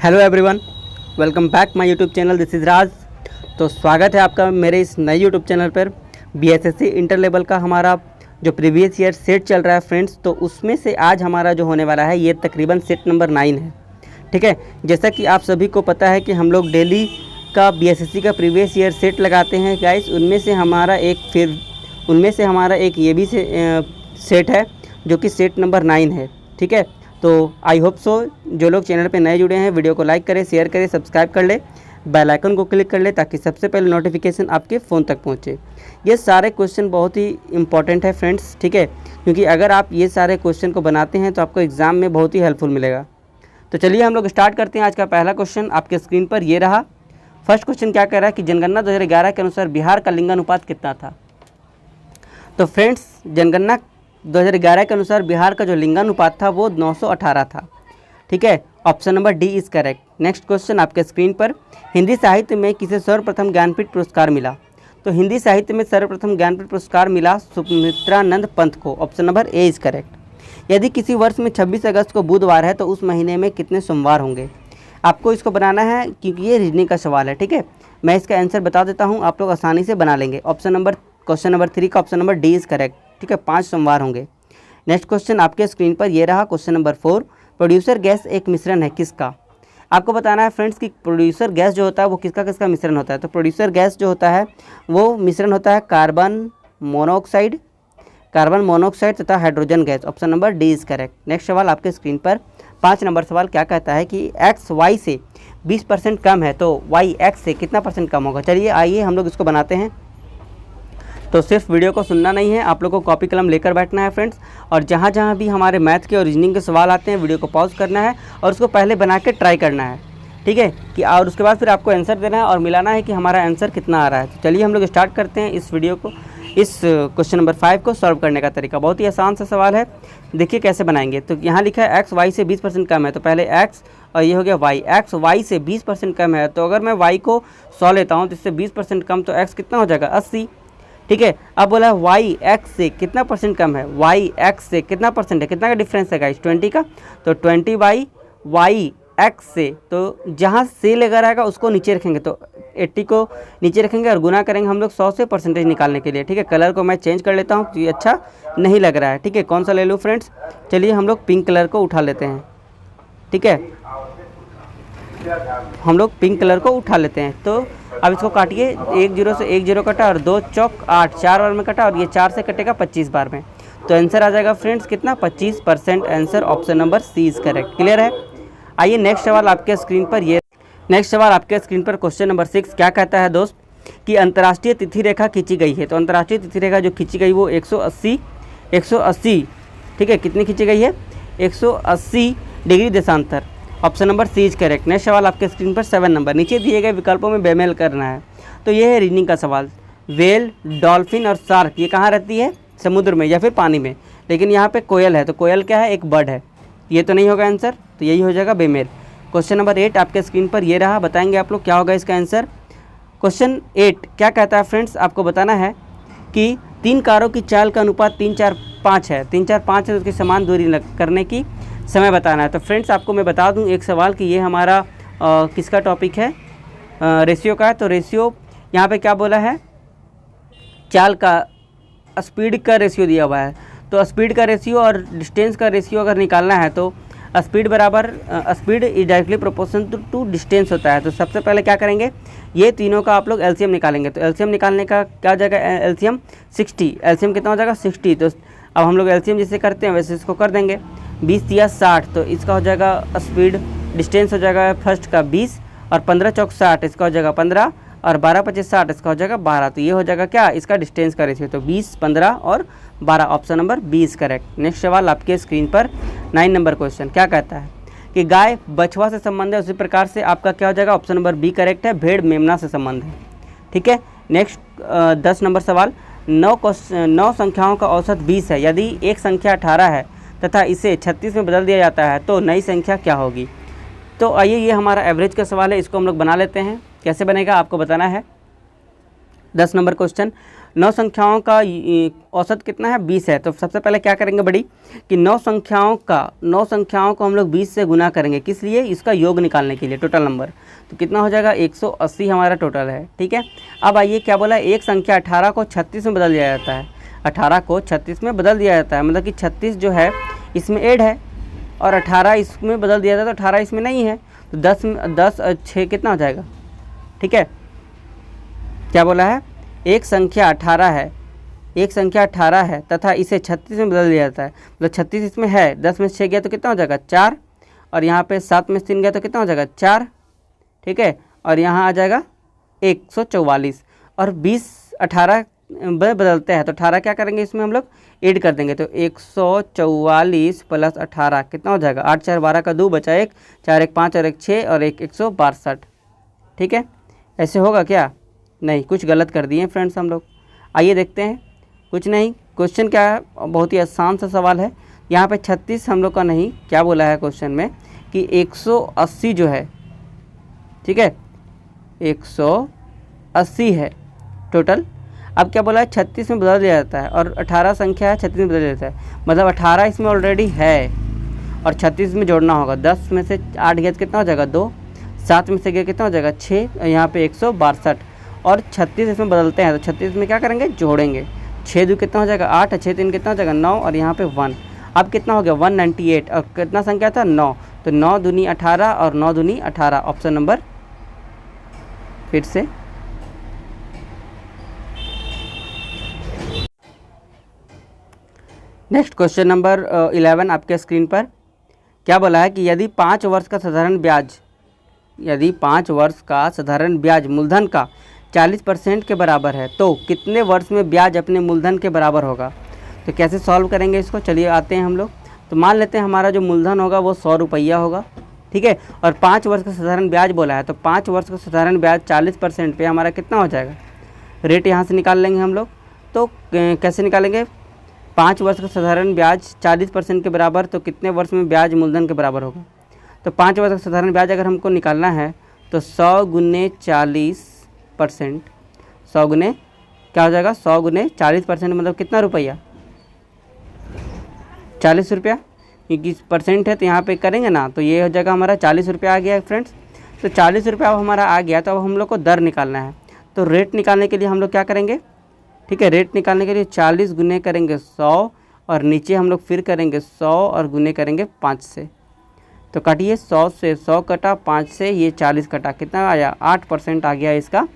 Hello everyone, welcome back my YouTube channel. This is Raj. तो स्वागत है आपका मेरे इस नए यूट्यूब चैनल पर। बीएसएससी इंटर लेवल का हमारा जो प्रीवियस ईयर सेट चल रहा है फ्रेंड्स, तो उसमें से आज हमारा जो होने वाला है ये तकरीबन सेट नंबर 9 है। ठीक है, जैसा कि आप सभी को पता है कि हम लोग डेली का बीएसएससी का प्रीवियस ईयर सेट लगाते हैं गाइस। उनमें से हमारा एक ये भी सेट है जो कि सेट नंबर 9 है। ठीक है, तो आई होप सो जो लोग चैनल पे नए जुड़े हैं वीडियो को लाइक करें, शेयर करें, सब्सक्राइब कर ले, बेल आइकन को क्लिक कर ले ताकि सबसे पहले नोटिफिकेशन आपके फ़ोन तक पहुंचे। ये सारे क्वेश्चन बहुत ही इंपॉर्टेंट है फ्रेंड्स। ठीक है, क्योंकि अगर आप ये सारे क्वेश्चन को बनाते हैं तो आपको एग्ज़ाम में बहुत ही हेल्पफुल मिलेगा। तो चलिए हम लोग स्टार्ट करते हैं। आज का पहला क्वेश्चन आपके स्क्रीन पर ये रहा। फर्स्ट क्वेश्चन क्या कह रहा है कि जनगणना 2011 के अनुसार बिहार का लिंगानुपात कितना था। तो फ्रेंड्स, जनगणना 2011 के अनुसार बिहार का जो लिंगानुपात था वो 918 था। ठीक है, option number D is correct. Next question आपके स्क्रीन पर, हिंदी साहित्य में किसे सर्वप्रथम ज्ञानपीठ पुरस्कार मिला। तो हिंदी साहित्य में सर्वप्रथम ज्ञानपीठ पुरस्कार मिला सुमित्रानंद पंत को। Option number A is correct. यदि किसी वर्ष में 26 अगस्त को बुधवार है तो उस महीने में कितने सोमवार होंगे। आपको इसको बनाना है क्योंकि ये रीजनिंग का सवाल है। ठीक है, मैं इसका आंसर बता देता हूँ, आप लोग आसानी से बना लेंगे। क्वेश्चन नंबर 3 का option number D is correct. ठीक है, 5 सोमवार होंगे। नेक्स्ट क्वेश्चन आपके स्क्रीन पर ये रहा। क्वेश्चन नंबर 4, प्रोड्यूसर गैस एक मिश्रण है किसका। आपको बताना है फ्रेंड्स कि प्रोड्यूसर गैस जो होता है वो किसका किसका मिश्रण होता है। तो प्रोड्यूसर गैस जो होता है वो मिश्रण होता है कार्बन मोनोऑक्साइड तथा hydrogen gas. Option number D is correct. Next सवाल आपके स्क्रीन पर 5 नंबर सवाल क्या कहता है कि एक्स वाई से 20% कम है तो वाई एक्स से कितना परसेंट कम होगा। चलिए आइए हम लोग इसको बनाते हैं। तो सिर्फ वीडियो को सुनना नहीं है, आप लोगों को कॉपी कलम लेकर बैठना है फ्रेंड्स। और जहाँ जहाँ भी हमारे मैथ के और रीजनिंग के सवाल आते हैं वीडियो को पॉज करना है और उसको पहले बना के ट्राई करना है। ठीक है कि और उसके बाद फिर आपको आंसर देना है और मिलाना है कि हमारा आंसर कितना आ रहा है। तो चलिए हम लोग स्टार्ट करते हैं इस वीडियो को, इस क्वेश्चन नंबर 5 को सॉल्व करने का तरीका। बहुत ही आसान सा सवाल है, देखिए कैसे बनाएंगे। तो यहाँ लिखा है एक्स वाई से 20% कम है, तो पहले एक्स और ये हो गया वाई। एक्स वाई से 20% कम है, तो अगर मैं वाई को 100 लेता हूँ तो इससे 20% कम, तो एक्स कितना हो जाएगा 80। ठीक है, अब बोला है वाई एक्स से कितना परसेंट कम है। वाई एक्स से कितना परसेंट है, कितना का डिफरेंस है गाइस 20 का। तो 20 बाई वाई एक्स से, तो जहाँ से लगा रहेगा उसको नीचे रखेंगे, तो 80 को नीचे रखेंगे और गुना करेंगे हम लोग 100 से परसेंटेज निकालने के लिए। ठीक है, कलर को मैं चेंज कर लेता हूँ क्योंकि अच्छा नहीं लग रहा है। ठीक है, कौन सा ले लूँ फ्रेंड्स। चलिए हम लोग पिंक कलर को उठा लेते हैं। ठीक है, हम लोग पिंक कलर को उठा लेते हैं। तो अब इसको काटिए, 1 0 से 1 0 कटा और 2 चौक 8, 4 बार में कटा और ये 4 से कटेगा 25 बार में। तो आंसर आ जाएगा फ्रेंड्स कितना 25%। Answer option number C is correct. Clear है। आइए नेक्स्ट सवाल आपके स्क्रीन पर क्वेश्चन नंबर 6 क्या कहता है दोस्त कि अंतर्राष्ट्रीय तिथि रेखा खींची गई है। तो अंतर्राष्ट्रीय तिथि रेखा जो खींची गई वो 180। ठीक है, कितनी खींची गई है 180 डिग्री देशांतर। Option number C is correct. Next सवाल आपके स्क्रीन पर 7 नंबर, नीचे दिए गए विकल्पों में बेमेल करना है। तो ये है रीजनिंग का सवाल। वेल, डॉल्फिन और शार्क ये कहाँ रहती है, समुद्र में या फिर पानी में। लेकिन यहाँ पे कोयल है, तो कोयल क्या है, एक बर्ड है। ये तो नहीं होगा आंसर, तो यही हो जाएगा बेमेल। क्वेश्चन नंबर 8 आपके स्क्रीन पर ये रहा, बताएंगे आप लोग क्या होगा इसका आंसर। क्वेश्चन 8 क्या कहता है फ्रेंड्स, आपको बताना है कि 3 कारों की चाल का अनुपात 3 4 5 है। 3 4 5 है, तो उसकी समान दूरी करने की समय बताना है। तो फ्रेंड्स आपको मैं बता दूं एक सवाल कि ये हमारा किसका टॉपिक है, रेशियो का है। तो रेशियो यहाँ पे क्या बोला है, चाल का स्पीड का रेशियो दिया हुआ है। तो स्पीड का रेशियो और डिस्टेंस का रेशियो अगर निकालना है तो speed is directly proportional to distance होता है। तो सबसे पहले क्या करेंगे, ये तीनों का आप लोग एलसीएम निकालेंगे। तो एलसीएम निकालने का क्या हो जाएगा, एलसीएम 60। एलसीएम कितना हो जाएगा 60। तो अब हम लोग एलसीएम जैसे करते हैं वैसे इसको कर देंगे। 20 या 60, तो इसका हो जाएगा स्पीड, डिस्टेंस हो जाएगा फर्स्ट का 20 और 15 चौक 60, इसका हो जाएगा 15 और 12 25 60, इसका हो जाएगा 12। तो ये हो जाएगा क्या, इसका डिस्टेंस का रेशियो। तो 20 15 और 12, option number B is correct. Next सवाल आपके स्क्रीन पर 9 नंबर क्वेश्चन क्या कहता है कि गाय बछवा से संबंध है, उसी प्रकार से आपका क्या हो जाएगा, ऑप्शन नंबर बी करेक्ट है, भेड़ मेमना से संबंध है। ठीक है, नेक्स्ट 10 नंबर सवाल, 9 संख्याओं का औसत 20 है, यदि एक संख्या 18 है तथा इसे 36 में बदल दिया जाता है तो नई संख्या क्या होगी। तो आइए ये हमारा एवरेज का सवाल है, इसको हम लोग बना लेते हैं। कैसे बनेगा आपको बताना है। 10 नंबर क्वेश्चन, 9 संख्याओं का औसत कितना है 20 है। तो सबसे पहले क्या करेंगे बड़ी कि 9 संख्याओं को हम लोग 20 से गुना करेंगे, किस लिए, इसका योग निकालने के लिए, टोटल नंबर। तो कितना हो जाएगा 180 हमारा टोटल है। ठीक है, अब आइए क्या बोला, एक संख्या 18 को 36 में बदल दिया जाता है। 18 को 36 में बदल दिया जाता है, मतलब कि 36 जो है इसमें ऐड है और 18 इसमें बदल दिया जाता है, तो 18 इसमें नहीं है। तो 10 और 6 कितना हो जाएगा। ठीक है, क्या बोला है, एक संख्या 18 है तथा इसे 36 में बदल दिया जाता है। मतलब 36 इसमें है, 10 में से 6 गया तो कितना हो जाएगा 4, और यहाँ पे 7 में से 3 गया तो कितना हो जाएगा 4। ठीक है, और यहाँ आ जाएगा 144, और 20 18 बदलते हैं तो 18 क्या करेंगे इसमें हम लोग ऐड कर देंगे। तो 144 प्लस 18 कितना हो जाएगा, 8 4 12 का 2 बचा 1, 4 1 5 और 1 6 और 1 162। ठीक है, ऐसे होगा क्या, नहीं, कुछ गलत कर दिए फ्रेंड्स हम लोग। आइए देखते हैं, कुछ नहीं, क्वेश्चन क्या है, बहुत ही आसान सा सवाल है। यहाँ पे 36 हम लोग का नहीं, क्या बोला है क्वेश्चन में कि 180 जो है, ठीक है 180 है टोटल। अब क्या बोला है 36 में बदल दिया जाता है, और 18 संख्या है 36 में बदल दिया जाता है, मतलब 18 इसमें ऑलरेडी है और 36 में जोड़ना होगा। 10 में से 8 गया तो कितना हो जाएगा 2, 7 में से गया कितना हो जाएगा 6, यहाँ पे 162, और 36 इसमें बदलते हैं तो 36 में क्या करेंगे जोड़ेंगे। 6 2 कितना हो जाएगा 8, 6 3 कितना हो जाएगा 9, और यहाँ पे 1। अब कितना हो गया 198, और कितना संख्या था 9, तो 9 दूनी 18 और 9 दूनी 18, ऑप्शन नंबर फिर से। नेक्स्ट क्वेश्चन नंबर 11 आपके स्क्रीन पर क्या बोला है कि यदि 5 वर्ष का साधारण ब्याज मूलधन का 40% के बराबर है तो कितने वर्ष में ब्याज अपने मूलधन के बराबर होगा। तो कैसे सॉल्व करेंगे इसको, चलिए आते हैं हम लोग। तो मान लेते हैं हमारा जो मूलधन होगा वो 100 रुपया होगा, ठीक है, और 5 वर्ष का साधारण ब्याज बोला है, तो 5 वर्ष का साधारण ब्याज 40% पे हमारा कितना हो जाएगा, रेट यहाँ से निकाल लेंगे हम लोग। तो कैसे निकालेंगे, 5 वर्ष का साधारण ब्याज 40% के बराबर, तो कितने वर्ष में ब्याज मूलधन के बराबर होगा। तो 5 वर्ष का साधारण ब्याज अगर हमको निकालना है तो 100 गुने 40%, 100 गुने क्या हो जाएगा, 100 गुने 40% मतलब कितना रुपया, 40 रुपया, क्योंकि परसेंट है तो यहाँ पे करेंगे ना, तो ये हो जाएगा हमारा 40 रुपया आ गया फ्रेंड्स। तो 40 रुपया अब हमारा आ गया, तो अब हम लोग को दर निकालना है। तो रेट निकालने के लिए हम लोग क्या करेंगे, ठीक है, रेट निकालने के लिए 40 गुने करेंगे 100, और नीचे हम लोग फिर करेंगे 100 और गुने करेंगे 5 से। तो काटिए, 100 से 100 कटा, 5 से ये 40 कटा, कितना आया 8% आ गया इसका।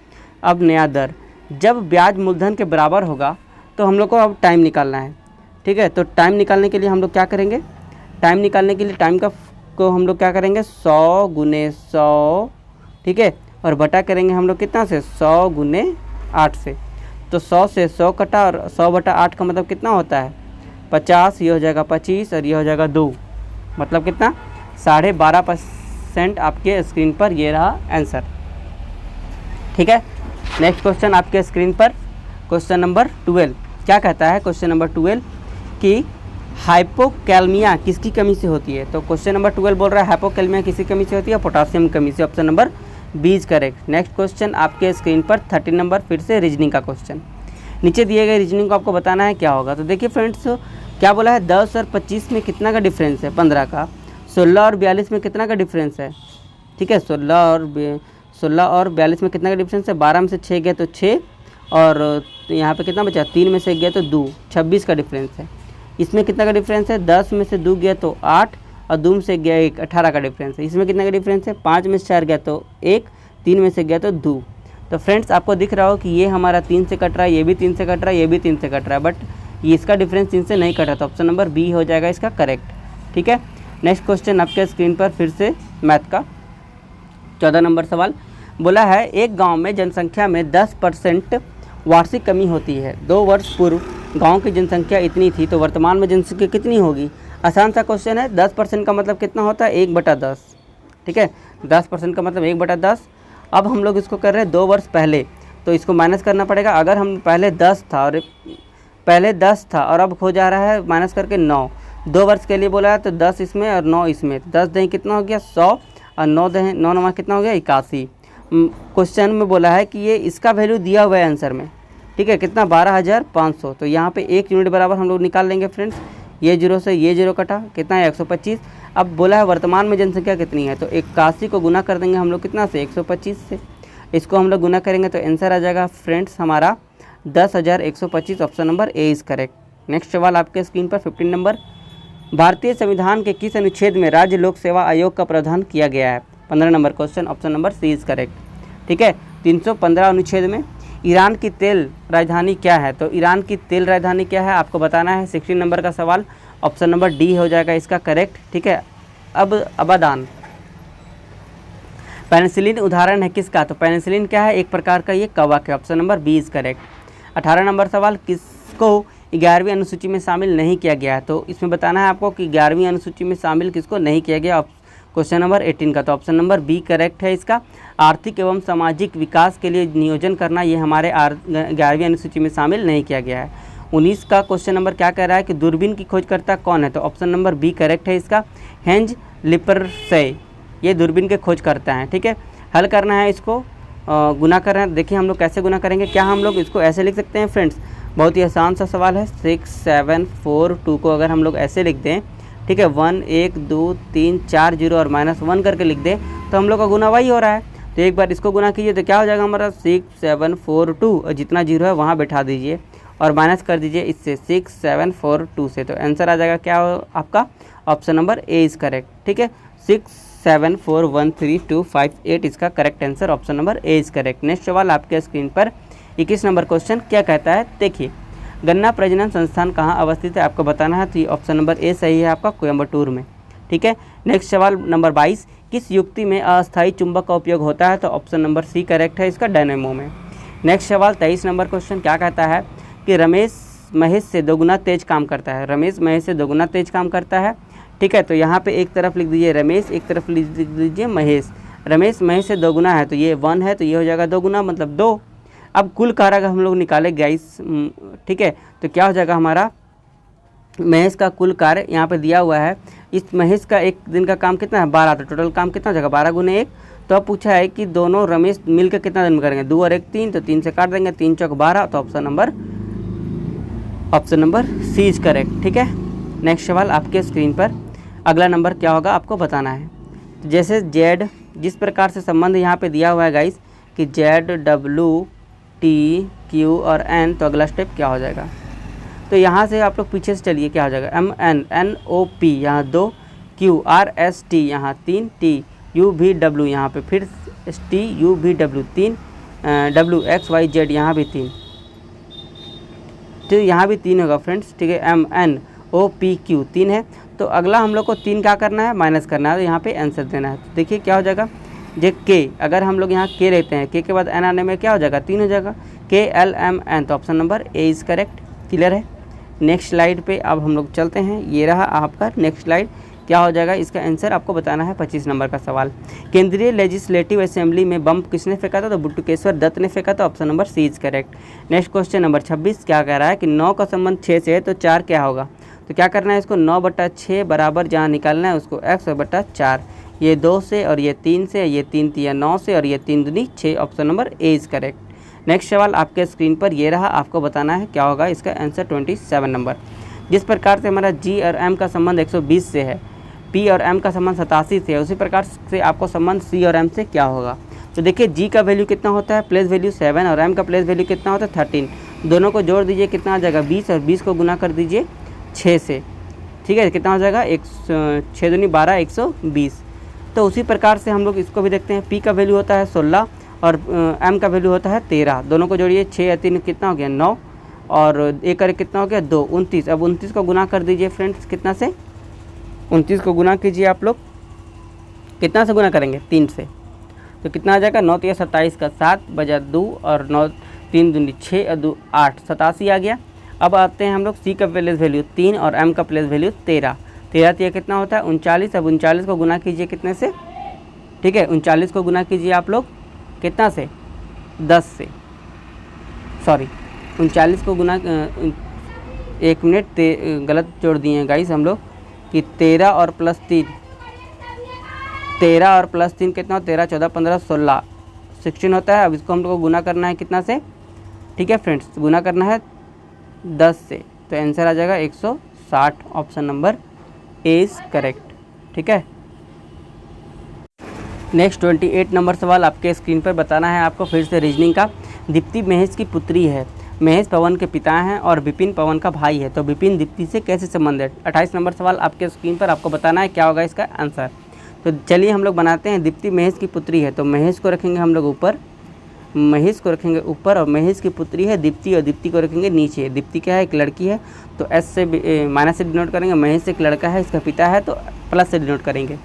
अब नया दर, जब ब्याज मूलधन के बराबर होगा तो हम लोग को अब टाइम निकालना है, ठीक है। तो टाइम निकालने के लिए हम लोग क्या करेंगे, टाइम निकालने के लिए टाइम को हम लोग क्या करेंगे 100 गुने 100, ठीक है, और बटा करेंगे हम लोग कितना से 100 गुने 8 से। तो 100 से 100 कटा और 100 बटा 8 का मतलब कितना होता है 50, ये हो जाएगा 25 और ये हो जाएगा 2, मतलब कितना 12.5% आपके स्क्रीन पर ये रहा आंसर, ठीक है। नेक्स्ट क्वेश्चन आपके स्क्रीन पर क्वेश्चन नंबर 12 क्या कहता है, क्वेश्चन नंबर 12 कि हाइपोकैलमिया किसकी कमी से होती है। तो क्वेश्चन नंबर 12 बोल रहा है हाइपोकैलमिया किसकी कमी से होती है, पोटासियम कमी से, option number B is correct. Next question आपके स्क्रीन पर 13 नंबर फिर से रीजनिंग का क्वेश्चन, नीचे दिए गए रीजनिंग को आपको बताना है क्या होगा। तो देखिए फ्रेंड्स क्या बोला है 10 और 25 में कितना का डिफरेंस है 15 का, 16 और 42 में कितना का डिफरेंस है, ठीक है, 16 और 42 में कितना का डिफरेंस है, 12 में से 6 गया तो 6, और यहाँ पे कितना बचा 3 में से गया तो 2, 26 का डिफरेंस है। इसमें कितना का डिफरेंस है 10 में से 2 गया तो 8, और 2 में से गया 1, 18 का डिफरेंस है। इसमें कितना का डिफरेंस है 5 में से 4 गया तो 1, 3 में से गया तो 2। तो फ्रेंड्स आपको दिख रहा हो कि ये हमारा 3 से कट रहा है, ये भी 3 से कट रहा है, ये भी 3 से कट रहा है, बट ये इसका डिफरेंस 3 से नहीं कट रहा, तो ऑप्शन नंबर बी हो जाएगा इसका करेक्ट, ठीक है। नेक्स्ट क्वेश्चन आपके स्क्रीन पर फिर से मैथ का 14 नंबर सवाल बोला है एक गाँव में जनसंख्या में 10% वार्षिक कमी होती है। 2 वर्ष पूर्व गांव की जनसंख्या इतनी थी तो वर्तमान में जनसंख्या कितनी होगी। आसान सा क्वेश्चन है, 10% का मतलब कितना होता है 1/10, ठीक है, 10% का मतलब 1/10। अब हम लोग इसको कर रहे हैं 2 वर्ष पहले, तो इसको माइनस करना पड़ेगा। अगर हम पहले 10 था और अब हो जा रहा है माइनस करके 9, 2 वर्ष के लिए बोला है तो 10 इसमें और 9 इसमें, 10 दही कितना हो गया 100 और 9 दही 9 9 कितना हो गया 81। क्वेश्चन में बोला है कि ये इसका वैल्यू दिया हुआ है आंसर में, ठीक है, कितना 12,500। तो यहाँ पे 1 यूनिट बराबर हम लोग निकाल लेंगे फ्रेंड्स, ये जीरो से ये जीरो कटा, कितना है 125। अब बोला है वर्तमान में जनसंख्या कितनी है, तो 81 को गुना कर देंगे हम लोग कितना से 125 से, इसको हम लोग गुना करेंगे तो आंसर आ जाएगा फ्रेंड्स हमारा 10,125। Option number A is correct. Next सवाल आपके स्क्रीन पर 15 नंबर, भारतीय संविधान के किस अनुच्छेद में राज्य लोक सेवा आयोग का प्रावधान किया गया है। 15 number question, option number C is correct. ठीक है, 315 अनुच्छेद में। ईरान की तेल राजधानी क्या है, तो ईरान की तेल राजधानी क्या है आपको बताना है। 16 नंबर का सवाल, ऑप्शन नंबर डी हो जाएगा इसका करेक्ट। ठीक है, अब अबादान, पेनिसिलिन उदाहरण है किसका, तो पेनिसिलिन क्या है, एक प्रकार का ये कवक है। Option number B is correct. 18 number सवाल, किसको 11वीं अनुसूची में शामिल नहीं किया गया है, तो इसमें बताना है आपको कि 11वीं अनुसूची में शामिल किसको नहीं किया गया, क्वेश्चन नंबर 18 का, तो ऑप्शन नंबर बी करेक्ट है इसका। आर्थिक एवं सामाजिक विकास के लिए नियोजन करना, ये हमारे 11वीं अनुसूची में शामिल नहीं किया गया है। 19 का क्वेश्चन नंबर क्या कह रहा है कि दूरबीन की खोजकर्ता कौन है, तो ऑप्शन नंबर बी करेक्ट है इसका, हेंज लिपरसे, ये दूरबीन के खोज करता है। ठीक है, हल करना है इसको, गुना करना है। देखिए हम लोग कैसे गुना करेंगे, क्या हम लोग इसको ऐसे लिख सकते हैं फ्रेंड्स, बहुत ही आसान सा सवाल है। 6 7 4 2 को अगर हम लोग ऐसे लिख दें, ठीक है, 1 1 2 3 4 0 और -1 करके लिख दें, तो हम लोग का गुना वही हो रहा है। तो एक बार इसको गुना कीजिए तो क्या हो जाएगा हमारा 6 7 4 2, और जितना जीरो है वहाँ बैठा दीजिए और माइनस कर दीजिए इससे 6 7 4 2 से, तो आंसर आ जाएगा क्या आपका, option number A is correct. ठीक है, 6 7 4 1 3 2 5 8 इसका correct answer, option number A is correct. Next सवाल आपके स्क्रीन पर 21 नंबर क्वेश्चन क्या कहता है, देखिए गन्ना प्रजनन संस्थान कहाँ अवस्थित है आपको बताना है, तो ये ऑप्शन नंबर ए सही है आपका, कोयम्बटूर में। ठीक है, नेक्स्ट सवाल नंबर 22, किस युक्ति में अस्थायी चुंबक का उपयोग होता है, तो ऑप्शन नंबर सी करेक्ट है इसका, डायनेमो में। नेक्स्ट सवाल 23 नंबर क्वेश्चन क्या कहता है कि रमेश महेश से दोगुना तेज काम करता है, रमेश महेश से दोगुना तेज काम करता है। ठीक है, तो यहाँ पे एक तरफ लिख दीजिए रमेश, एक तरफ लिख दीजिए महेश। रमेश महेश से दोगुना है तो ये 1 है, तो ये हो जाएगा दोगुना मतलब 2। अब कुल कारक हम लोग निकाले गाइस, ठीक है, तो क्या हो जाएगा हमारा, महेश का कुल कार्य यहाँ पे दिया हुआ है, इस महेश का एक दिन का काम कितना है 12, तो टोटल काम कितना हो जाएगा 12 गुने 1। तो अब पूछा है कि दोनों रमेश मिलकर कितना दिन में करेंगे, 2 और 1 3, तो 3 से काट देंगे, 3 चौक 12, तो option number C is correct. ठीक है, नेक्स्ट सवाल आपके स्क्रीन पर, अगला नंबर क्या होगा आपको बताना है। तो जैसे जेड, जिस प्रकार से संबंध यहाँ पे दिया हुआ है गाइस कि जेड डब्ल्यू टी क्यू और एन, तो अगला स्टेप क्या हो जाएगा, तो यहाँ से आप लोग पीछे से चलिए, क्या हो जाएगा M N N O P यहाँ 2, क्यू आर एस टी यहाँ 3, टी यू वी डब्ल्यू यहाँ पे फिर T U V W 3, W X Y Z यहाँ भी 3, तो यहाँ भी 3 होगा फ्रेंड्स। ठीक है, M N O P Q 3 है, तो अगला हम लोग को 3 क्या करना है, माइनस करना है, तो यहाँ पे आंसर देना है। तो देखिए क्या हो जाएगा, जे के, अगर हम लोग यहाँ के लेते हैं, के बाद एन आने में क्या हो जाएगा 3 हो जाएगा, के एल एम एन, तो option number A is correct. Clear है, नेक्स्ट स्लाइड पे अब हम लोग चलते हैं, ये रहा आपका नेक्स्ट स्लाइड, क्या हो जाएगा इसका आंसर आपको बताना है। 25 नंबर का सवाल, केंद्रीय लेजिस्लेटिव असेंबली में बम किसने फेंका था, तो बुट्टुकेश्वर दत्त ने फेंका था, option number C is correct. Next question number 26 क्या कह रहा है कि 9 का संबंध 6 से है तो 4 क्या होगा, तो क्या करना है इसको 9/6 बराबर जहाँ निकालना है उसको x/4, ये 2 से और ये 3 से, ये 3 तिया 9 से और ये 3 दूनी 6, option number A is correct. Next सवाल आपके स्क्रीन पर ये रहा, आपको बताना है क्या होगा इसका आंसर। 27 नंबर, जिस प्रकार से हमारा जी और एम का संबंध 120 से है, पी और एम का संबंध 87 से है, उसी प्रकार से आपको संबंध सी और एम से क्या होगा। तो देखिए जी का वैल्यू कितना होता है, प्लेस वैल्यू 7, और एम का प्लेस वैल्यू कितना होता है 13, दोनों को जोड़ दीजिए कितना आ जाएगा 20, और 20 को गुना कर दीजिए 6 से। ठीक है, कितना हो जाएगा 6 दूनी 12, 120। तो उसी प्रकार से हम लोग इसको भी देखते हैं, पी का वैल्यू होता है 16 और एम का वैल्यू होता है 13, दोनों को जोड़िए 6 या 3 कितना हो गया 9, और एक करके कितना हो गया 2, 29। अब 29 को गुना कर दीजिए फ्रेंड्स, कितना से 29 को गुना कीजिए आप लोग, कितना से गुना करेंगे 3 से, तो कितना आ जाएगा 9 × 27 का 7 बजा 2 और 9 3 दूनी 6 और 2 8, 87 आ गया। अब आते हैं हम लोग सी का प्लेस वैल्यू 3 और एम का प्लेस वैल्यू 13, 13 तिया कितना होता है 39। अब 39 को गुना कीजिए कितने से, ठीक है 39 को गुना कीजिए आप लोग कितना से 10 से, सॉरी 39 को गुना 1 मिनट गलत जोड़ दिए हैं गाइस हम लोग कि 13 और प्लस 3 कितना हो 13 14 15 16 16 होता है। अब इसको हम लोग को गुना करना है कितना से ठीक है फ्रेंड्स, गुना करना है 10 से, तो आंसर आ जाएगा 160। Option number A is correct. ठीक है, नेक्स्ट 28 नंबर सवाल आपके स्क्रीन पर बताना है आपको फिर से रीजनिंग का। दीप्ति महेश की पुत्री है, महेश पवन के पिता हैं और विपिन पवन का भाई है, तो विपिन दीप्ति से कैसे संबंध है। 28 नंबर सवाल आपके स्क्रीन पर, आपको बताना है क्या होगा इसका आंसर। तो चलिए हम लोग बनाते हैं। दीप्ति महेश की पुत्री है, तो महेश को रखेंगे हम लोग ऊपर, महेश को रखेंगे ऊपर, और महेश की पुत्री है दीप्ति, और दीप्ति को रखेंगे नीचे। दीप्ति क्या है, एक लड़की है, तो एस से माइनस से डिनोट करेंगे। महेश एक लड़का है, इसका पिता है, तो प्लस से डिनोट करेंगे।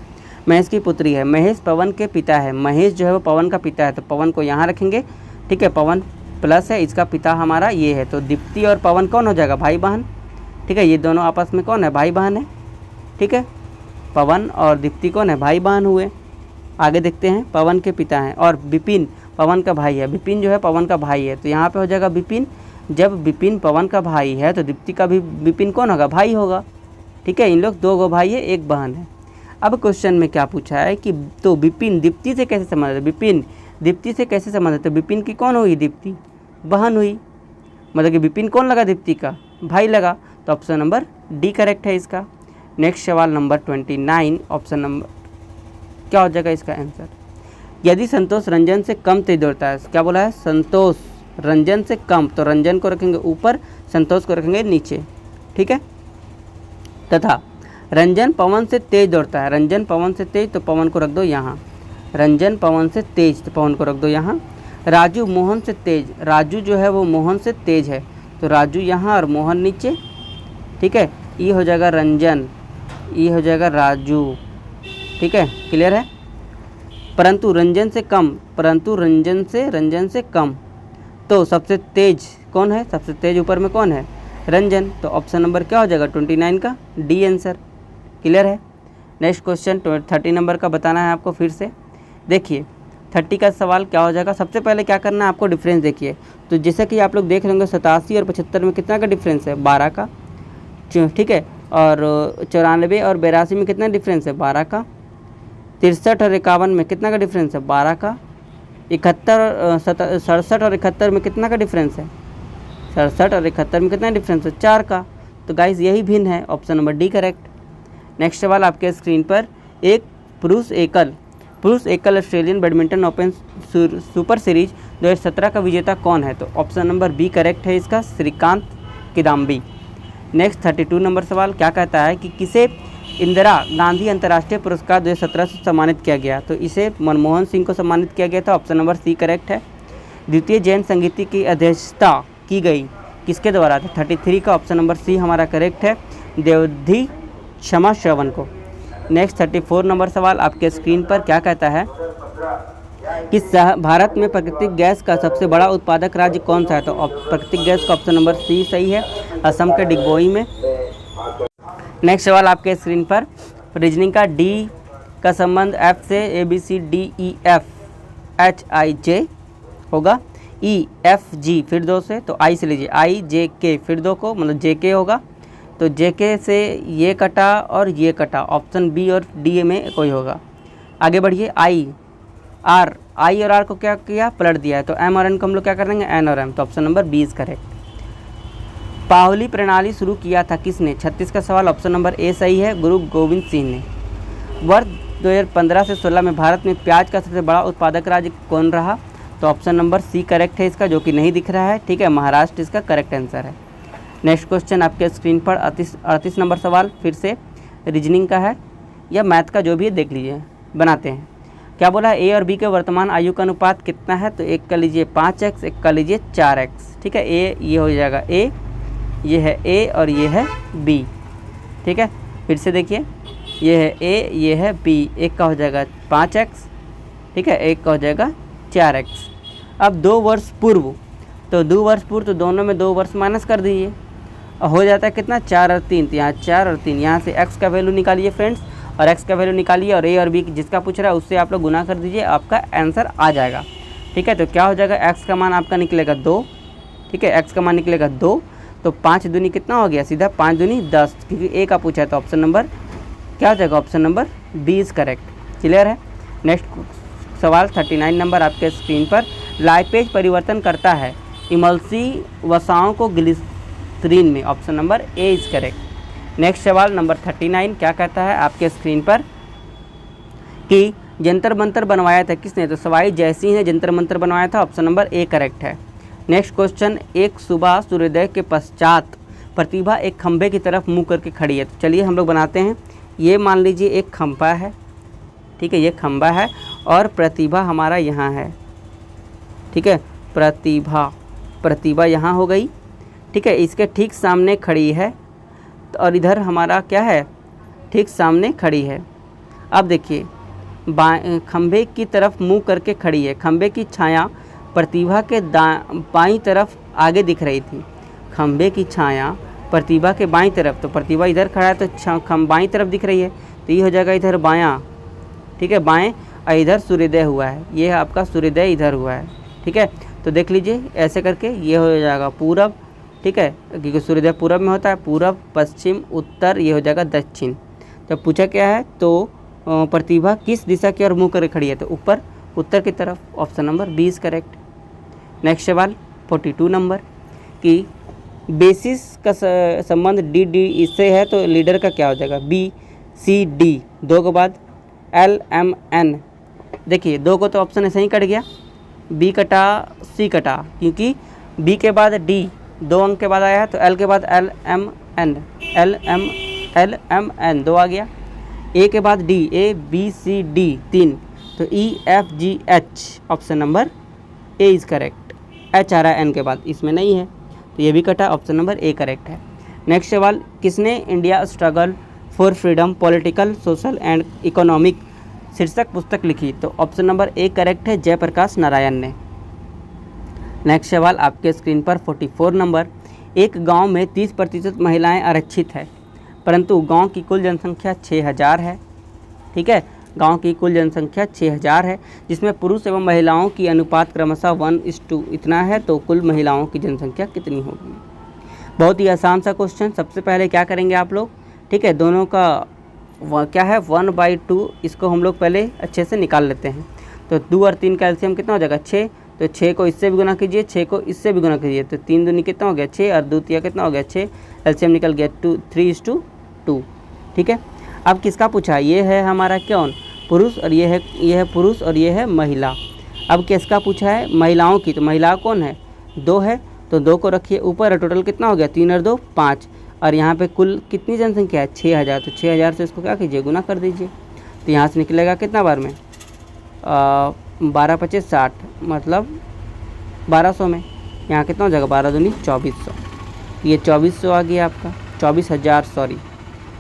महेश की पुत्री है, महेश पवन के पिता है, महेश जो है वो पवन का पिता है, तो पवन को यहाँ रखेंगे। ठीक है, पवन प्लस है, इसका पिता हमारा ये है, तो दीप्ति और पवन कौन हो जाएगा, भाई बहन। ठीक है, ये दोनों आपस में कौन है, भाई बहन है। ठीक है, पवन और दीप्ति कौन है, भाई बहन हुए। आगे देखते हैं, पवन के पिता हैं, और विपिन पवन का भाई है, विपिन जो है पवन का भाई है, तो यहाँ पे हो जाएगा विपिन। जब विपिन पवन का भाई है तो दीप्ति का भी विपिन कौन होगा, भाई होगा। ठीक है, इन लोग 2 गो भाई है, 1 बहन है। अब क्वेश्चन में क्या पूछा है कि तो विपिन दीप्ति से कैसे संबंधित है, विपिन दीप्ति से कैसे संबंधित है। तो विपिन की कौन हुई, दीप्ति बहन हुई, मतलब कि विपिन कौन लगा, दीप्ति का भाई लगा, तो ऑप्शन नंबर डी करेक्ट है इसका। नेक्स्ट सवाल नंबर 29, ऑप्शन नंबर क्या हो जाएगा इसका आंसर। यदि संतोष रंजन से कम तेज दौड़ता है, क्या बोला है, संतोष रंजन से कम, तो रंजन को रखेंगे ऊपर, संतोष को रखेंगे नीचे। ठीक है, तथा रंजन पवन से तेज दौड़ता है, रंजन पवन से तेज, तो पवन को रख दो यहाँ, रंजन पवन से तेज, तो पवन को रख दो यहाँ। राजू मोहन से तेज, राजू जो है वो मोहन से तेज है, तो राजू यहाँ और मोहन नीचे। ठीक है, ये हो जाएगा रंजन, ये हो जाएगा राजू। ठीक है, क्लियर है। परंतु रंजन से कम, परंतु रंजन से कम, तो सबसे तेज कौन है, सबसे तेज ऊपर में कौन है, रंजन, तो ऑप्शन नंबर क्या हो जाएगा 29 का डी आंसर। क्लियर है। नेक्स्ट क्वेश्चन 30 नंबर का बताना है आपको फिर से। देखिए 30 का सवाल क्या हो जाएगा, सबसे पहले क्या करना है आपको, डिफरेंस देखिए। तो जैसे कि आप लोग देख लेंगे 87 और 75 में कितना का डिफरेंस है, 12 का। ठीक है, और 94 और 82 में कितना डिफरेंस है, 12 का। 63 और 51 में कितना का डिफरेंस है, 12 का। 67 और 71 में कितना का डिफरेंस है, 67 और 71 में कितना डिफरेंस है, 4 का। तो गाइस यही भिन्न है, option number D correct. Next सवाल आपके स्क्रीन पर, एक पुरुष एकल Australian badminton open super series 2017 का विजेता कौन है, तो ऑप्शन नंबर बी करेक्ट है इसका, श्रीकांत किदाम्बी। नेक्स्ट 32 नंबर सवाल क्या कहता है कि किसे इंदिरा गांधी अंतर्राष्ट्रीय पुरस्कार 2017 से सम्मानित किया गया, तो इसे मनमोहन सिंह को सम्मानित किया गया था, ऑप्शन नंबर सी करेक्ट है। द्वितीय जैन संगीति की अध्यक्षता की गई किसके द्वारा, था 33 का ऑप्शन नंबर सी हमारा करेक्ट है, देवधी क्षमा श्रवण को। नेक्स्ट 34 नंबर सवाल आपके स्क्रीन पर क्या कहता है कि भारत में प्राकृतिक गैस का सबसे बड़ा उत्पादक राज्य कौन सा है, तो प्राकृतिक गैस का ऑप्शन नंबर सी सही है, असम के डिगबोई में। नेक्स्ट सवाल आपके स्क्रीन पर, रीजनिंग का डी का संबंध एफ से ABCDEF HIJ होगा, EFG फिर 2 से, तो आई से लीजिए, IJK फिर 2 को मतलब JK होगा, तो JK से ये कटा और ये कटा, ऑप्शन बी और डी में कोई होगा। आगे बढ़िए, आई और आर को क्या किया, पलट दिया है, तो एम और एन को हम लोग क्या कर देंगे, एन और एम, तो option number B is correct. पाहुली प्रणाली शुरू किया था किसने, 36 का सवाल, ऑप्शन नंबर ए सही है, गुरु गोविंद सिंह ने। वर्ष 2015 से 16 में भारत में प्याज का सबसे बड़ा उत्पादक राज्य कौन रहा, तो ऑप्शन नंबर सी करेक्ट है इसका, जो कि नहीं दिख रहा है। ठीक है, महाराष्ट्र इसका करेक्ट आंसर है। नेक्स्ट क्वेश्चन आपके स्क्रीन पर 38 नंबर सवाल फिर से रीजनिंग का है या मैथ का, जो भी है देख लीजिए, बनाते हैं। क्या बोला है, ए और बी के वर्तमान आयु का अनुपात कितना है, तो एक का लीजिए 5x, एक का लीजिए 4x। ठीक है, ए ये हो जाएगा ए, ये है ए और ये है बी। ठीक है, फिर से देखिए, ये है ए, ये है बी, एक का हो जाएगा 5x, ठीक है, एक का हो जाएगा 4x। अब 2 वर्ष पूर्व, तो 2 वर्ष पूर्व, तो दोनों में 2 वर्ष माइनस कर दीजिए, हो जाता है कितना, 4 और 3, तो यहाँ 4 और 3, यहाँ से x का वैल्यू निकालिए फ्रेंड्स, और x का वैल्यू निकालिए, और a और b जिसका पूछ रहा है उससे आप लोग गुना कर दीजिए, आपका आंसर आ जाएगा। ठीक है, तो क्या हो जाएगा, x का मान आपका निकलेगा 2। ठीक है, x का मान निकलेगा 2, तो 5 दूनी कितना हो गया, सीधा 5 दूनी 10, क्योंकि a का पूछा है, तो ऑप्शन नंबर क्या हो जाएगा, option number B is correct. Clear है। नेक्स्ट सवाल 39 नंबर आपके स्क्रीन पर, लाइपेज परिवर्तन करता है इमल्सी वसाओं को ग्लिसरीन में, option number A is correct. Next सवाल नंबर 39 क्या कहता है आपके स्क्रीन पर कि जंतर मंतर बनवाया था किसने, तो सवाई जयसिंह ने जंतर मंतर बनवाया था, ऑप्शन नंबर ए करेक्ट है। नेक्स्ट क्वेश्चन, एक सुबह सूर्योदय के पश्चात प्रतिभा एक खंभे की तरफ मुंह करके खड़ी है। तो चलिए हम लोग बनाते हैं। ये मान लीजिए एक खंभा है, ठीक है, ये खंभा है और प्रतिभा हमारा यहाँ है, ठीक है, प्रतिभा यहाँ हो गई, ठीक है, इसके ठीक सामने खड़ी है और इधर हमारा क्या है, ठीक सामने खड़ी है। अब देखिए खंभे की तरफ मुंह करके खड़ी है, खंभे की छाया प्रतिभा के बाईं तरफ आगे दिख रही थी, खंभे की छाया प्रतिभा के बाईं तरफ, तो प्रतिभा इधर खड़ा है तो बाईं तरफ दिख रही है, तो ये हो जाएगा इधर बायां, ठीक है, बाएं, और इधर सूर्योदय हुआ है, ये आपका सूर्योदय इधर हुआ है, ठीक है। तो देख लीजिए ऐसे करके ये हो जाएगा पूरब, ठीक है, क्योंकि सूर्योदय पूरब में होता है, पूरब पश्चिम उत्तर, ये हो जाएगा दक्षिण। तो पूछा क्या है, तो प्रतिभा किस दिशा की ओर मुँह कर खड़ी है, तो ऊपर उत्तर की तरफ, option number B is correct. Next सवाल 42 नंबर कि बेसिस का संबंध डी डी इससे है तो लीडर का क्या हो जाएगा, बी सी डी, दो के बाद एल एम एन। देखिए दो को तो ऑप्शन ऐसे ही कट गया, बी कटा सी कटा, क्योंकि बी के बाद डी 2 अंक के बाद आया है, तो एल के बाद एल एम एन 2 आ गया, ए के बाद D, A B C D 3, तो E F G H, option number A is correct. H आ रहा है एन के बाद, इसमें नहीं है तो ये भी कटा, ऑप्शन नंबर ए करेक्ट है। नेक्स्ट सवाल, किसने India struggle for freedom political social and economic शीर्षक पुस्तक लिखी, तो ऑप्शन नंबर ए करेक्ट है, जयप्रकाश नारायण ने। नेक्स्ट सवाल आपके स्क्रीन पर 44 नंबर, एक गांव में 30% महिलाएं आरक्षित है परंतु गांव की कुल जनसंख्या 6000 है, ठीक है, गांव की कुल जनसंख्या 6000 है, जिसमें पुरुष एवं महिलाओं की अनुपात क्रमशः 1:2 इतना है, तो कुल महिलाओं की जनसंख्या कितनी होगी। बहुत ही आसान सा क्वेश्चन। सबसे पहले क्या करेंगे आप लोग, ठीक है, दोनों का क्या है 1/2, इसको हम लोग पहले अच्छे से निकाल लेते हैं। तो 2 और 3 का एलसीएम कितना हो जाएगा 6, तो 6 को इससे भी गुना कीजिए, 6 को इससे भी गुना कीजिए, तो 3 दूनी कितना हो गया 6 और 2 तिया कितना हो गया 6, एलसीएम निकल गया 3:2, ठीक है। अब किसका पूछा, ये है हमारा कौन, पुरुष, और ये है पुरुष और ये है महिला। अब किसका पूछा है, महिलाओं की, तो महिला कौन है 2 है, तो 2 को रखिए ऊपर, और टोटल कितना हो गया 3 और 2 5, और यहाँ पे कुल कितनी जनसंख्या है 6000, तो 6000 से इसको क्या कीजिए गुना कर दीजिए, तो यहाँ से निकलेगा कितना बार में 12×5 = 60, मतलब 1200 में, यहाँ कितना हो जाएगा 12 दूनी 2400, ये 2400 आ गया आपका, 24,000 सॉरी,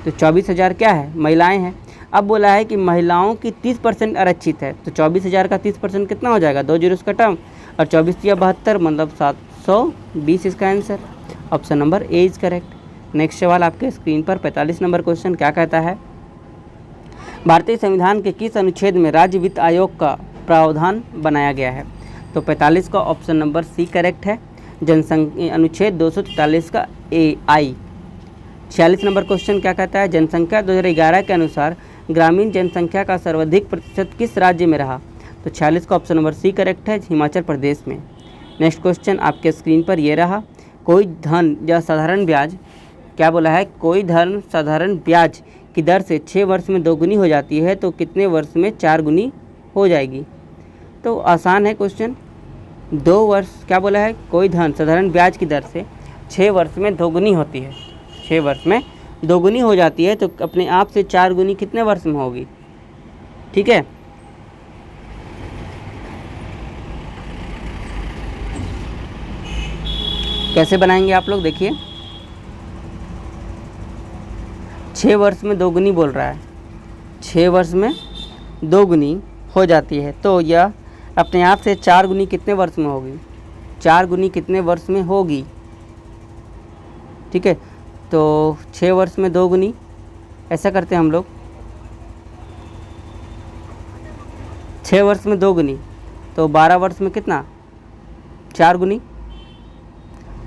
तो 24,000 क्या है महिलाएं हैं। अब बोला है कि महिलाओं की 30% आरक्षित है, तो 24,000 का 30% कितना हो जाएगा 2 जीरो का टर्म, और 24 या 72 मतलब 720 इसका answer, option number A is correct. Next सवाल आपके स्क्रीन पर 45 नंबर क्वेश्चन क्या कहता है, भारतीय संविधान के किस अनुच्छेद में राज्य वित्त आयोग का प्रावधान बनाया गया है, तो 45 का ऑप्शन नंबर सी करेक्ट है, जनसंख्या अनुच्छेद 243 का ए आई। 46 नंबर क्वेश्चन क्या कहता है, जनसंख्या 2011 के अनुसार ग्रामीण जनसंख्या का सर्वाधिक प्रतिशत किस राज्य में रहा, तो 46 का ऑप्शन नंबर सी करेक्ट है, हिमाचल प्रदेश में। नेक्स्ट क्वेश्चन आपके स्क्रीन पर ये रहा, कोई धन या साधारण ब्याज, क्या बोला है, कोई धन साधारण ब्याज की दर से 6 वर्ष में 2 गुनी हो जाती है तो कितने वर्ष में 4 गुनी हो जाएगी। तो आसान है क्वेश्चन, 2 वर्ष, क्या बोला है, कोई धन साधारण ब्याज की दर से 6 वर्ष में 2 गुनी होती है, 6 वर्ष में 2 गुनी हो जाती है, तो अपने आप से 4 गुनी कितने वर्ष में होगी, ठीक है। कैसे बनाएंगे आप लोग, देखिए 6 वर्ष में 2 गुनी बोल रहा है, 6 वर्ष में 2 गुनी हो जाती है, तो यह अपने आप से 4 गुनी कितने वर्ष में होगी, 4 गुनी कितने वर्ष में होगी, ठीक है। तो 6 वर्ष में 2 गुनी, ऐसा करते हैं हम लोग, 6 वर्ष में 2 गुनी, तो 12 वर्ष में कितना 4 गुनी,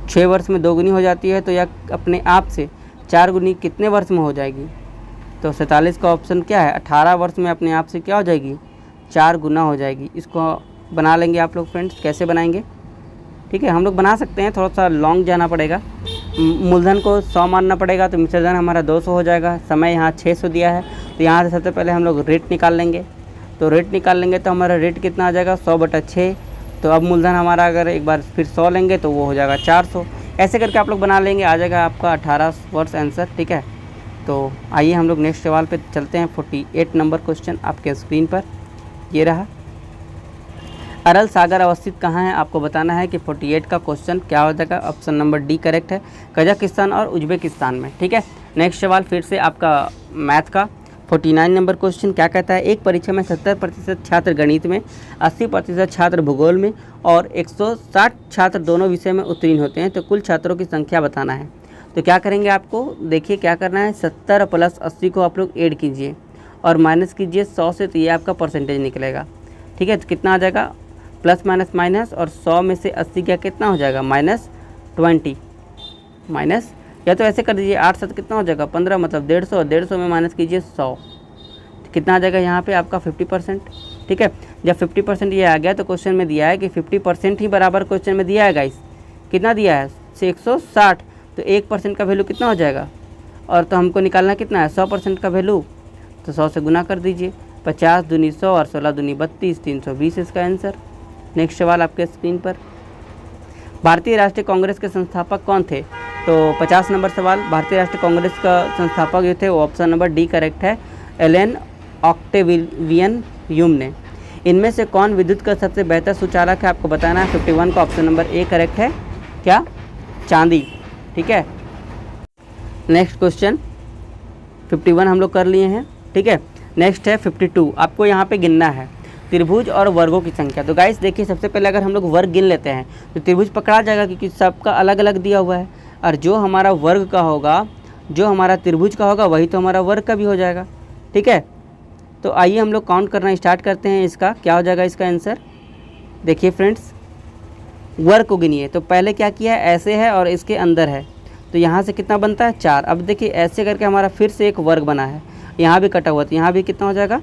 6 वर्ष में 2 गुनी हो जाती है, तो यह अपने आप से 4 गुनी कितने वर्ष में हो जाएगी, तो 47 का ऑप्शन क्या है, 18 वर्ष में अपने आप से क्या हो जाएगी 4 गुना हो जाएगी। इसको बना लेंगे आप लोग फ्रेंड्स, कैसे बनाएंगे, ठीक है, हम लोग बना सकते हैं, थोड़ा सा लॉन्ग जाना पड़ेगा। मूलधन को 100 मानना पड़ेगा, तो मिश्र धन हमारा 200 हो जाएगा। समय यहाँ 600 दिया है, तो यहाँ से सबसे पहले हम लोग रेट निकाल लेंगे। तो रेट निकाल लेंगे तो हमारा रेट कितना आ जाएगा, 100/6। तो अब मूलधन हमारा अगर एक बार फिर 100 लेंगे तो वो हो जाएगा 400। ऐसे करके आप लोग बना लेंगे, आ जाएगा आपका 18 वर्ष आंसर। ठीक है, तो आइए हम लोग नेक्स्ट सवाल पे चलते हैं। 48 नंबर क्वेश्चन आपके स्क्रीन पर ये रहा। अरल सागर अवस्थित कहाँ है, आपको बताना है कि 48 का क्वेश्चन क्या हो जाएगा। ऑप्शन नंबर डी करेक्ट है, कजाकिस्तान और उज्बेकिस्तान में। ठीक है, नेक्स्ट सवाल फिर से आपका मैथ का 49 नंबर क्वेश्चन क्या कहता है, एक परीक्षा में 70% छात्र गणित में, 80% छात्र भूगोल में और 160 छात्र दोनों विषय में उत्तीर्ण होते हैं, तो कुल छात्रों की संख्या बताना है। तो क्या करेंगे, आपको देखिए क्या करना है, 70 + 80 को आप लोग ऐड कीजिए और माइनस कीजिए 100 से, तो ये आपका परसेंटेज निकलेगा। ठीक है, तो कितना आ जाएगा, प्लस माइनस माइनस, और 100 में से 80 क्या कितना हो जाएगा, -20 माइनस, या तो ऐसे कर दीजिए 8 7 कितना हो जाएगा 15, मतलब 150, 150 में माइनस कीजिए 100, तो कितना आ जाएगा यहाँ पे आपका 50%। ठीक है, जब 50% ये आ गया तो क्वेश्चन में दिया है कि 50% ही बराबर क्वेश्चन में दिया है गाइस, कितना दिया है 160, तो 1% का वैल्यू कितना हो जाएगा, और तो हमको निकालना कितना है 100% का वैल्यू, तो 100 से गुना कर दीजिए, 50 दूनी 100 और 16 दूनी 32, 320 इसका आंसर। नेक्स्ट सवाल आपके स्क्रीन पर, भारतीय राष्ट्रीय कांग्रेस के संस्थापक कौन थे। तो 50 नंबर सवाल, भारतीय राष्ट्रीय कांग्रेस का संस्थापक जो थे वो ऑप्शन नंबर डी करेक्ट है, एलन ऑक्टेवियन ह्यूम ने। इनमें से कौन विद्युत का सबसे बेहतर सुचालक है, आपको बताना है। 51 का ऑप्शन नंबर ए करेक्ट है, क्या, चांदी। ठीक है, नेक्स्ट क्वेश्चन 51 हम लोग कर लिए हैं। ठीक है, नेक्स्ट है 52, आपको यहाँ पे गिनना है त्रिभुज और वर्गों की संख्या। तो गाइस देखिए, सबसे पहले अगर हम लोग वर्ग गिन लेते हैं तो त्रिभुज पकड़ा जाएगा, क्योंकि सबका अलग अलग दिया हुआ है, और जो हमारा वर्ग का होगा, जो हमारा त्रिभुज का होगा वही तो हमारा वर्ग का भी हो जाएगा। ठीक है, तो आइए हम लोग काउंट करना स्टार्ट करते हैं। इसका क्या हो जाएगा इसका आंसर, देखिए फ्रेंड्स, वर्ग को गिनिए। तो पहले क्या किया है, ऐसे है और इसके अंदर है, तो यहाँ से कितना बनता है 4। अब देखिए ऐसे करके हमारा फिर से एक वर्ग बना है, यहाँ भी कटा हुआ, तो यहाँ भी कितना हो जाएगा,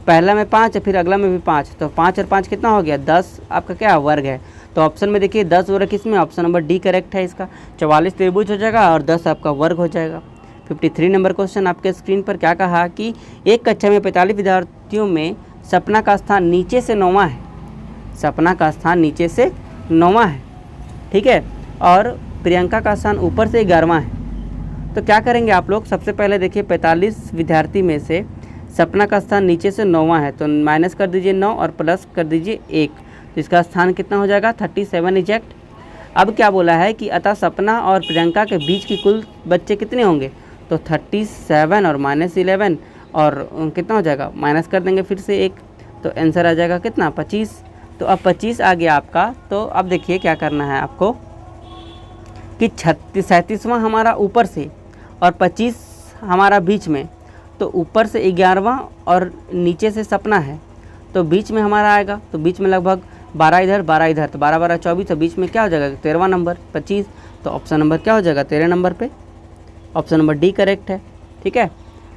पहला में 5 है, फिर अगला में भी 5, तो 5 और 5 कितना हो गया 10, आपका क्या वर्ग है। तो ऑप्शन में देखिए 10 वर्ग किसमें, ऑप्शन नंबर डी करेक्ट है इसका। 44 त्रिभुज हो जाएगा और 10 आपका वर्ग हो जाएगा। 53 नंबर क्वेश्चन आपके स्क्रीन पर क्या कहा कि एक कक्षा में 45 विद्यार्थियों में सपना का स्थान नीचे से 9वां है, सपना का स्थान नीचे से 9वां है। ठीक है, और प्रियंका का स्थान ऊपर से 11वां है। तो क्या करेंगे आप लोग, सबसे पहले देखिए 45 विद्यार्थी में से सपना का स्थान नीचे से 9वां है, तो माइनस कर दीजिए 9 और प्लस कर दीजिए 1, तो इसका स्थान कितना हो जाएगा 37 इजेक्ट। अब क्या बोला है कि अतः सपना और प्रियंका के बीच की कुल बच्चे कितने होंगे, तो 37 और -11 और कितना हो जाएगा, माइनस कर देंगे फिर से 1, तो आंसर आ जाएगा कितना 25। तो अब 25 आ गया आपका। तो अब देखिए क्या करना है आपको कि 37वां हमारा ऊपर से और 25 हमारा बीच में, तो ऊपर से 11वां और नीचे से सपना है, तो बीच में हमारा आएगा, तो बीच में लगभग 12 इधर 12 इधर, तो 12 12 24, तो बीच में क्या हो जाएगा 13वां नंबर 25, तो ऑप्शन नंबर क्या हो जाएगा 13 नंबर पे, ऑप्शन नंबर डी करेक्ट है। ठीक है,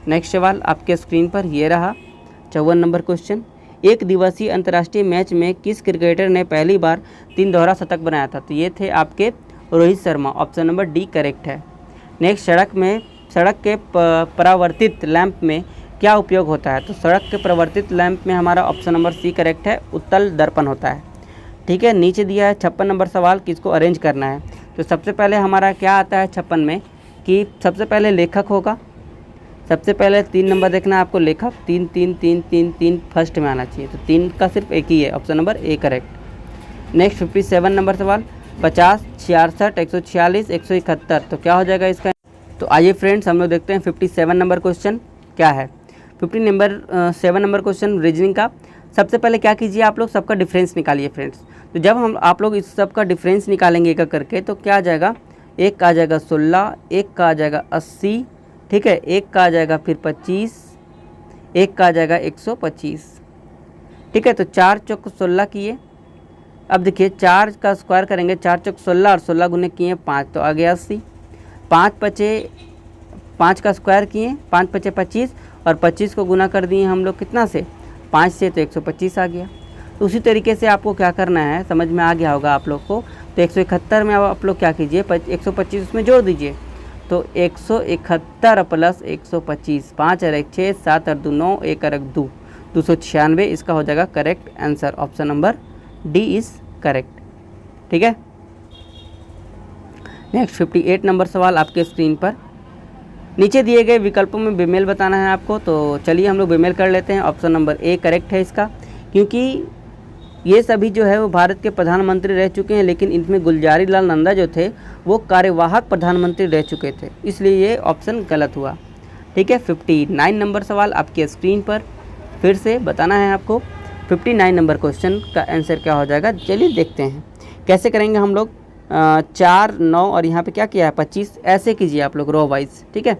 नेक्स्ट सवाल आपके स्क्रीन पर ये रहा 54 नंबर क्वेश्चन, एक दिवसीय अंतर्राष्ट्रीय मैच में किस क्रिकेटर ने पहली बार 3 दोहरा शतक बनाया था। तो ये थे आपके Rohit Sharma, option number D correct है। नेक्स्ट, सड़क के परावर्तित लैंप में क्या उपयोग होता है। तो सड़क के परावर्तित लैंप में हमारा ऑप्शन नंबर सी करेक्ट है, उत्तल दर्पण होता है। ठीक है, नीचे दिया है 56 नंबर सवाल, किसको अरेंज करना है। तो सबसे पहले हमारा क्या आता है 56 में कि सबसे पहले लेखक होगा, सबसे पहले 3 नंबर देखना है आपको, लेखक 3 3 3 3 3 फर्स्ट में आना चाहिए, तो 3 का सिर्फ एक ही है, option number A correct. Next 57 number सवाल, 50 66 146 171, तो क्या हो जाएगा इसका। तो आइए फ्रेंड्स हम लोग देखते हैं 57 नंबर क्वेश्चन क्या है। 7 नंबर क्वेश्चन रीजनिंग का। सबसे पहले क्या कीजिए आप लोग, सबका डिफरेंस निकालिए फ्रेंड्स। तो जब आप लोग इस सब का डिफरेंस निकालेंगे एक करके, तो क्या आ जाएगा, एक का आ जाएगा 16, एक का आ जाएगा 80, ठीक है, एक का आ जाएगा फिर 25, एक का आ जाएगा 125। ठीक है, तो 4 चौक 16 किए। अब देखिए 4 का स्क्वायर करेंगे, 4 चौक 16 और 16 गुने किए 5, तो आ गया 80। 5 का स्क्वायर किए, 5 पचे 25 और 25 को गुना कर दिए हम लोग कितना से 5 से, तो 125 आ गया। उसी तरीके से आपको क्या करना है, समझ में आ गया होगा आप लोग को। तो 171 में अब आप लोग क्या कीजिए, 125 उसमें जोड़ दीजिए। तो 171 प्लस 125, 5 और 1 6, 7 और 2 9, 1 और 1 2, 296 इसका हो जाएगा correct answer. Option number D is correct. ठीक है। नेक्स्ट 58 नंबर सवाल आपके स्क्रीन पर। नीचे दिए गए विकल्पों में बेमेल बताना है आपको। तो चलिए हम लोग बेमेल कर लेते हैं। ऑप्शन नंबर ए करेक्ट है इसका, क्योंकि ये सभी जो है वो भारत के प्रधानमंत्री रह चुके हैं, लेकिन इनमें गुलजारी लाल नंदा जो थे वो कार्यवाहक प्रधानमंत्री रह चुके थे, इसलिए ये ऑप्शन गलत हुआ। ठीक है। 59 नंबर सवाल आपके स्क्रीन पर फिर से बताना है आपको। 59 नंबर क्वेश्चन का आंसर क्या हो जाएगा, चलिए देखते हैं कैसे करेंगे हम लोग। 4 9 और यहाँ पे क्या किया है 25, ऐसे कीजिए आप लोग रो वाइज। ठीक है।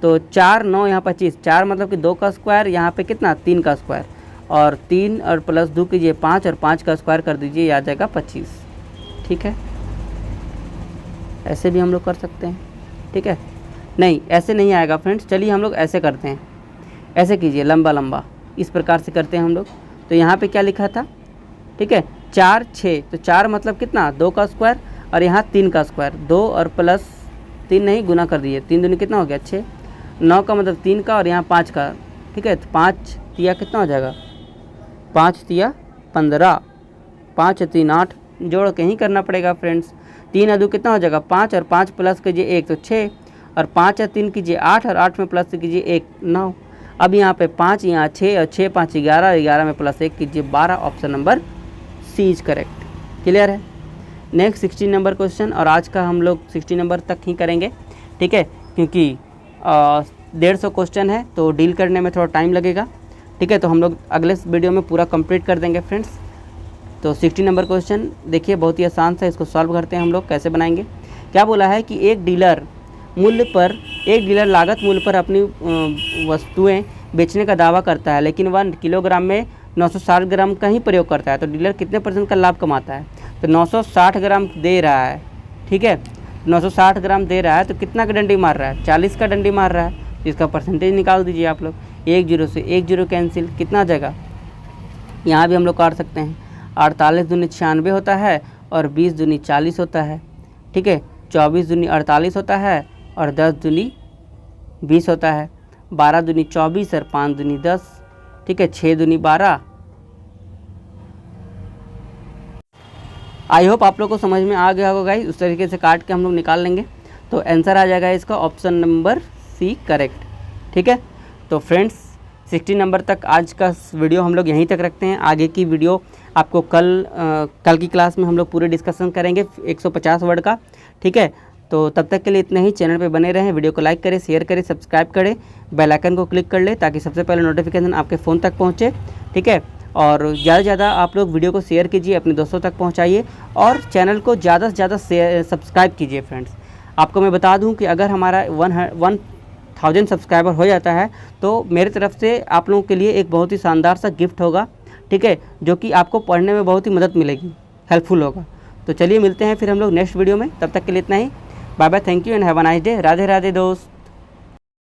तो 4 9 यहाँ 25, 4 मतलब कि 2 का स्क्वायर, यहाँ पे कितना 3 का स्क्वायर, और 3 और प्लस 2 कीजिए 5 और 5 का स्क्वायर कर दीजिए, आ जाएगा 25। ठीक है। ऐसे भी हम लोग कर सकते हैं। ठीक है। नहीं ऐसे नहीं आएगा फ्रेंड्स, चलिए हम लोग ऐसे करते हैं। ऐसे कीजिए लंबा लंबा, इस प्रकार से करते हैं हम लोग। तो यहाँ पे क्या लिखा था, ठीक है 4 6, तो 4 मतलब कितना 2 का स्क्वायर, और यहाँ 3 का स्क्वायर, 2 और प्लस 3 नहीं गुना कर दीजिए, 3 दूनी कितना हो गया 6, 9 का मतलब 3 का और यहाँ 5 का। ठीक है। तो 5 तिया कितना हो जाएगा, 5 तिया 15, 5 3 8, जोड़ के ही करना पड़ेगा फ्रेंड्स। 3 और 2 कितना हो जाएगा 5, और 5 प्लस कीजिए 1 तो 6, और 5 और 3 कीजिए 8, और 8 में प्लस कीजिए 1 9। अब यहाँ पे 5, यहाँ 6 और 6 5 11, 11 में प्लस 1 कीजिए 12। Option number C is correct. Clear है। नेक्स्ट 60 नंबर क्वेश्चन, और आज का हम लोग 60 नंबर तक ही करेंगे। ठीक है, क्योंकि 150 क्वेश्चन है तो डील करने में थोड़ा टाइम लगेगा। ठीक है। तो हम लोग अगले वीडियो में पूरा कंप्लीट कर देंगे फ्रेंड्स। तो 60 नंबर क्वेश्चन देखिए बहुत ही आसान सा, इसको सॉल्व करते हैं हम लोग। कैसे बनाएंगे, क्या बोला है कि एक डीलर लागत मूल्य पर अपनी वस्तुएं बेचने का दावा करता है, लेकिन वह किलोग्राम में 960 ग्राम का ही प्रयोग करता है, तो डीलर कितने % का लाभ कमाता है। तो 960 ग्राम दे रहा है। ठीक है। 960 ग्राम दे रहा है तो कितना का डंडी मार रहा है, 40 का डंडी मार रहा है। तो इसका परसेंटेज निकाल दीजिए आप लोग। 1 0 से 1 0 कैंसिल, कितना आ जाएगा, यहाँ भी हम लोग काट सकते हैं। 48 दूनी 96 होता है, और 20 दूनी 40 होता है। ठीक है। 24 दूनी 48 होता है, और 10 दूनी 20 होता है। 12 दूनी 24 और 5 दूनी 10। ठीक है। 6 दूनी 12। आई होप आप लोग को समझ में आ गया होगा गाइस। उस तरीके से काट के हम लोग निकाल लेंगे, तो आंसर आ जाएगा इसका ऑप्शन नंबर सी करेक्ट। ठीक है। तो फ्रेंड्स 60 नंबर तक आज का वीडियो हम लोग यहीं तक रखते हैं। आगे की वीडियो आपको कल की क्लास में हम लोग पूरे डिस्कशन करेंगे 150 वर्ड का। ठीक है। तो तब तक के लिए इतना ही। चैनल पे बने रहें, वीडियो को लाइक करें, शेयर करें, सब्सक्राइब करें, बेल आइकन को क्लिक कर ले ताकि सबसे पहले नोटिफिकेशन आपके फ़ोन तक पहुँचे। ठीक है। और ज़्यादा से ज़्यादा आप लोग वीडियो को शेयर कीजिए, अपने दोस्तों तक पहुँचाइए, और चैनल को ज़्यादा से ज़्यादा सब्सक्राइब कीजिए फ्रेंड्स। आपको मैं बता दूं कि अगर हमारा 1000 सब्सक्राइबर हो जाता है तो मेरी तरफ से आप लोगों के लिए एक बहुत ही शानदार सा गिफ्ट होगा। ठीक है। जो कि आपको पढ़ने में बहुत ही मदद मिलेगी, हेल्पफुल होगा। तो चलिए मिलते हैं फिर हम लोग नेक्स्ट वीडियो में। तब तक के लिए इतना ही। Bye bye, thank you and have a nice day. Radhe Radhe दोस्त।